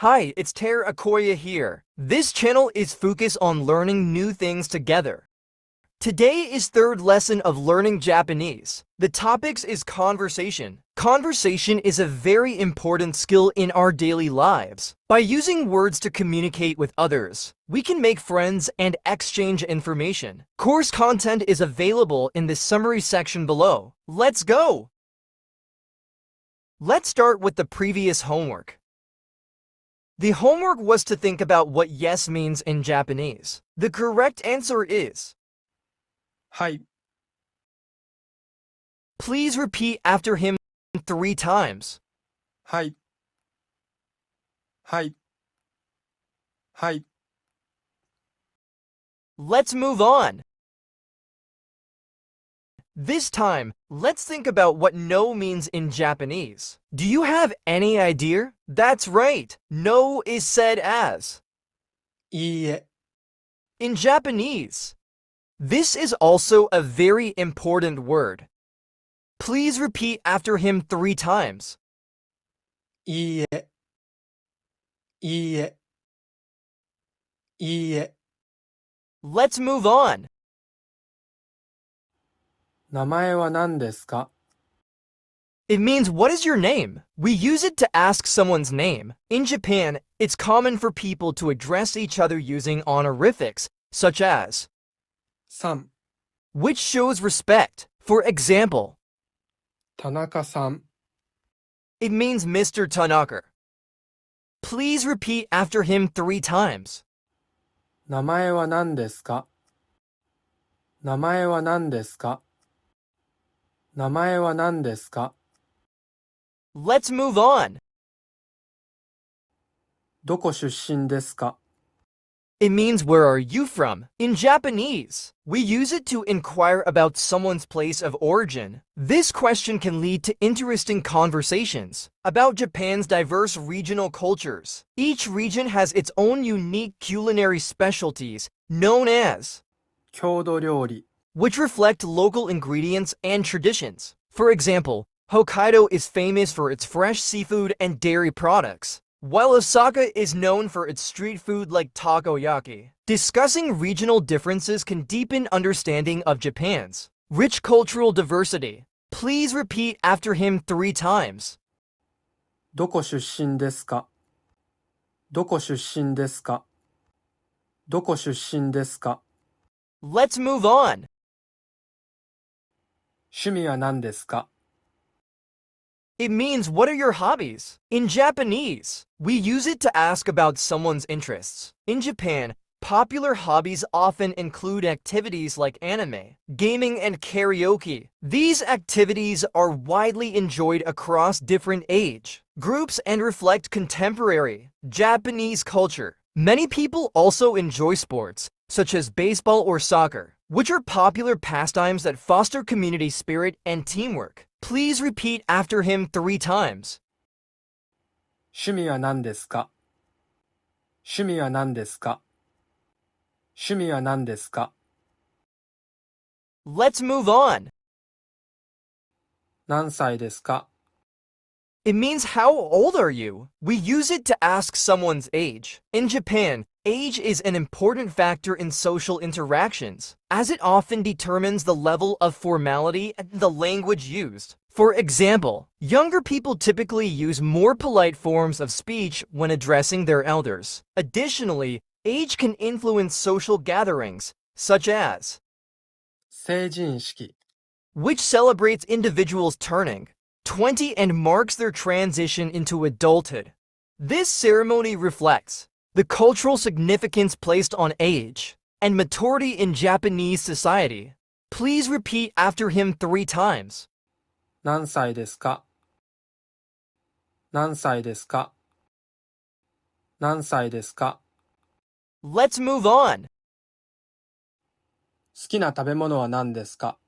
Hi, it's Terakoya here. This channel is focused on learning new things together. Today is third lesson of learning Japanese. The topics is conversation. Conversation is a very important skill in our daily lives. By using words to communicate with others, we can make friends and exchange information. Course content is available in the summary section below. Let's go! Let's start with the previous homework. The homework was to think about what yes means in Japanese. The correct answer is はい、 Please repeat after him 3 times. はい、はい、はい、 Let's move on. This time, let's think about what no means in Japanese. Do you have any idea? That's right. No is said as いいえ、 in Japanese. This is also a very important word. Please repeat after him 3 times. いいえ、いいえ、いいえ、 Let's move on. 名前は何ですか？ It means what is your name? We use it to ask someone's name. In Japan, it's common for people to address each other using honorifics, such as さん、 which shows respect. For example, 田中さん、 it means Mr. Tanaka. Please repeat after him 3 times. 名前は何ですか？名前は何ですか？名前は何ですか？ Let's move on. どこ出身ですか？ It means where are you from? In Japanese, we use it to inquire about someone's place of origin. This question can lead to interesting conversations about Japan's diverse regional cultures. Each region has its own unique culinary specialties known as 郷土料理、 which reflect local ingredients and traditions. For example, Hokkaido is famous for its fresh seafood and dairy products, while Osaka is known for its street food like takoyaki. Discussing regional differences can deepen understanding of Japan's rich cultural diversity. Please repeat after him 3 times. どこ出身ですか？どこ出身ですか？どこ出身ですか？ Let's move on. 趣味は何ですか？ It means what are your hobbies? In Japanese, we use it to ask about someone's interests. In Japan, popular hobbies often include activities like anime, gaming, and karaoke. These activities are widely enjoyed across different age groups and reflect contemporary Japanese culture. Many people also enjoy sports, such as baseball or soccer, which are popular pastimes that foster community spirit and teamwork. Please repeat after him 3 times. 趣味は何ですか？趣味は何ですか？趣味は何ですか？ Let's move on. 何歳ですか？ It means how old are you? We use it to ask someone's age. In Japan, age is an important factor in social interactions, as it often determines the level of formality and the language used. For example, younger people typically use more polite forms of speech when addressing their elders. Additionally, age can influence social gatherings, such as 成人式、 which celebrates individuals turning 20 and marks their transition into adulthood. This ceremony reflects the cultural significance placed on age and maturity in Japanese society. Please repeat after him 3 times. 何歳ですか？何歳ですか？何歳ですか？ Let's move on. 好きな食べ物は何ですか？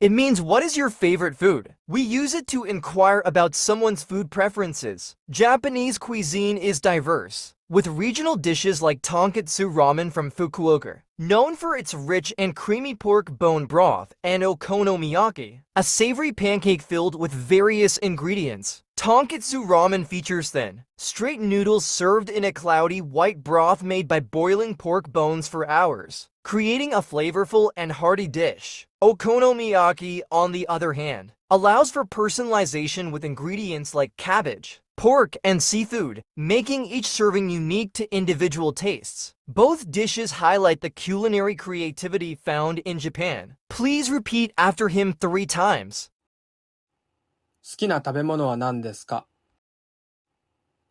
It means what is your favorite food? We use it to inquire about someone's food preferences. Japanese cuisine is diverse, with regional dishes like tonkatsu ramen from Fukuoka, known for its rich and creamy pork bone broth, and okonomiyaki, a savory pancake filled with various ingredients. Tonkatsu ramen features thin, straight noodles served in a cloudy white broth made by boiling pork bones for hours, creating a flavorful and hearty dish. Okonomiyaki, on the other hand, allows for personalization with ingredients like cabbage, pork, and seafood, making each serving unique to individual tastes. Both dishes highlight the culinary creativity found in Japan. Please repeat after him 3 times. 好きな食べ物は何ですか？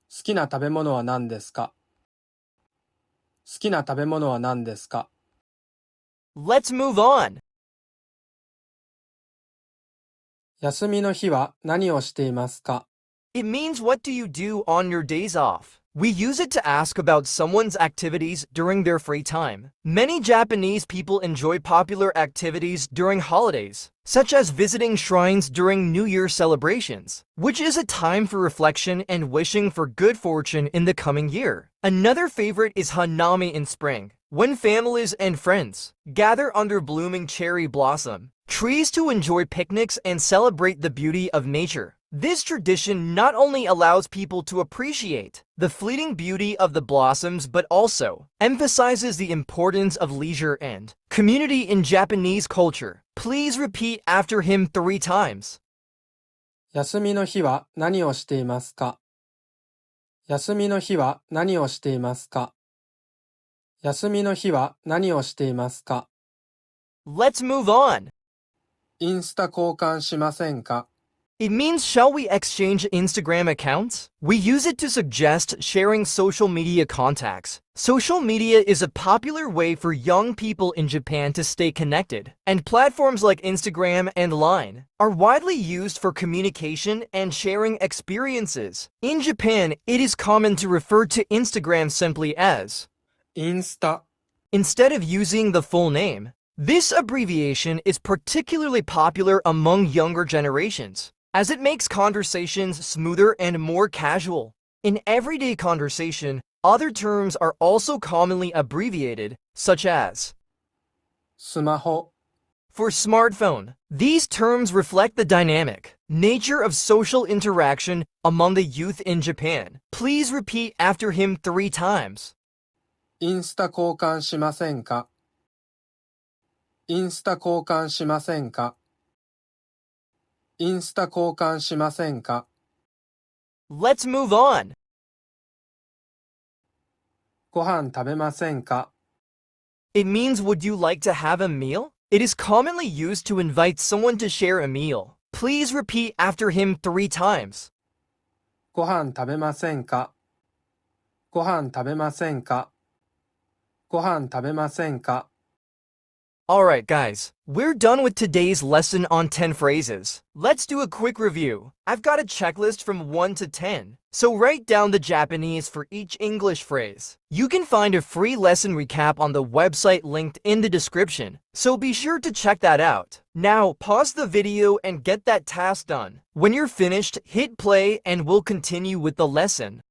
好きな食べ物は何ですか？好きな食べ物は何ですか？ Let's move on. 休みの日は何をしていますか？ It means what do you do on your days off? We use it to ask about someone's activities during their free time. Many Japanese people enjoy popular activities during holidays, such as visiting shrines during New Year celebrations, which is a time for reflection and wishing for good fortune in the coming year. Another favorite is Hanami in spring, when families and friends gather under blooming cherry blossom trees to enjoy picnics and celebrate the beauty of nature. This tradition not only allows people to appreciate the fleeting beauty of the blossoms but also emphasizes the importance of leisure and community in Japanese culture. Please repeat after him 3 times. 休みの日は何をしていますか？休みの日は何をしていますか？休みの日は何をしていますか？ Let's move on. インスタ交換しませんか？ It means shall we exchange Instagram accounts? We use it to suggest sharing social media contacts. Social media is a popular way for young people in Japan to stay connected, and platforms like Instagram and Line are widely used for communication and sharing experiences. In Japan, it is common to refer to Instagram simply as インスタ instead of using the full name. This abbreviation is particularly popular among younger generations, as it makes conversations smoother and more casual. In everyday conversation, other terms are also commonly abbreviated, such as スマホ for smartphone. These terms reflect the dynamic nature of social interaction among the youth in Japan. Please repeat after him 3 times. インスタ交換しませんか？インスタ交換しませんか？インスタ交換しませんか？ Let's move on. ご飯食べませんか？ It means would you like to have a meal? It is commonly used to invite someone to share a meal. Please repeat after him 3 times. ご飯食べませんか？ご飯食べませんか？ご飯食べませんか？ Alright guys, we're done with today's lesson on 10 phrases. Let's do a quick review. I've got a checklist from 1 to 10, so write down the Japanese for each English phrase. You can find a free lesson recap on the website linked in the description, so be sure to check that out. Now pause the video and get that task done. When you're finished, hit play and we'll continue with the lesson.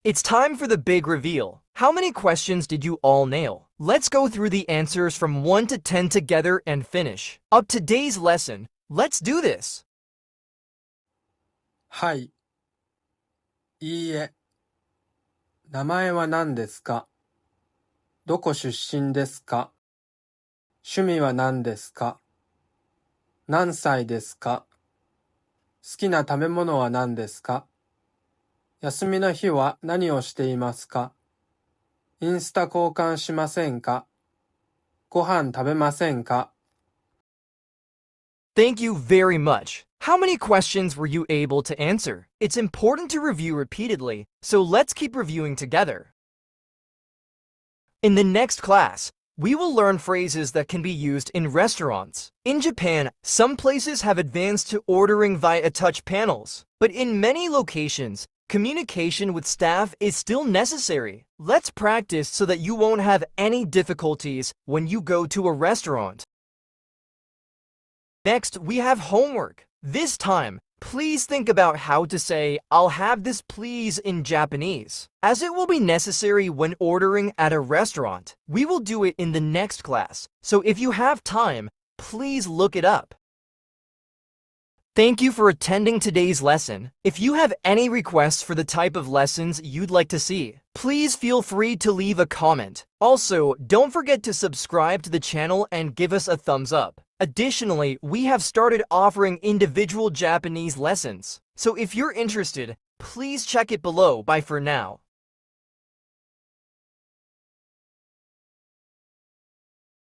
It's time for the big reveal. How many questions did you all nail? Let's go through the answers from 1 to 10 together and finish up today's lesson. Let's do this. はい。いいえ。名前は何ですか？どこ出身ですか？趣味は何ですか？何歳ですか？好きな食べ物は何ですか？休みの日は何をしていますか？インスタ交換しませんか？ご飯食べませんか？ Thank you very much. How many questions were you able to answer? It's important to review repeatedly, so let's keep reviewing together. In the next class, we will learn phrases that can be used in restaurants. In Japan, some places have advanced to ordering via touch panels, but in many locations, communication with staff is still necessary. Let's practice so that you won't have any difficulties when you go to a restaurant. Next, we have homework. This time, please think about how to say, "I'll have this please" in Japanese, as it will be necessary when ordering at a restaurant. We will do it in the next class, so if you have time, please look it up. Thank you for attending today's lesson. If you have any requests for the type of lessons you'd like to see, please feel free to leave a comment. Also, don't forget to subscribe to the channel and give us a thumbs up. Additionally, we have started offering individual Japanese lessons. So if you're interested, please check it below. Bye for now.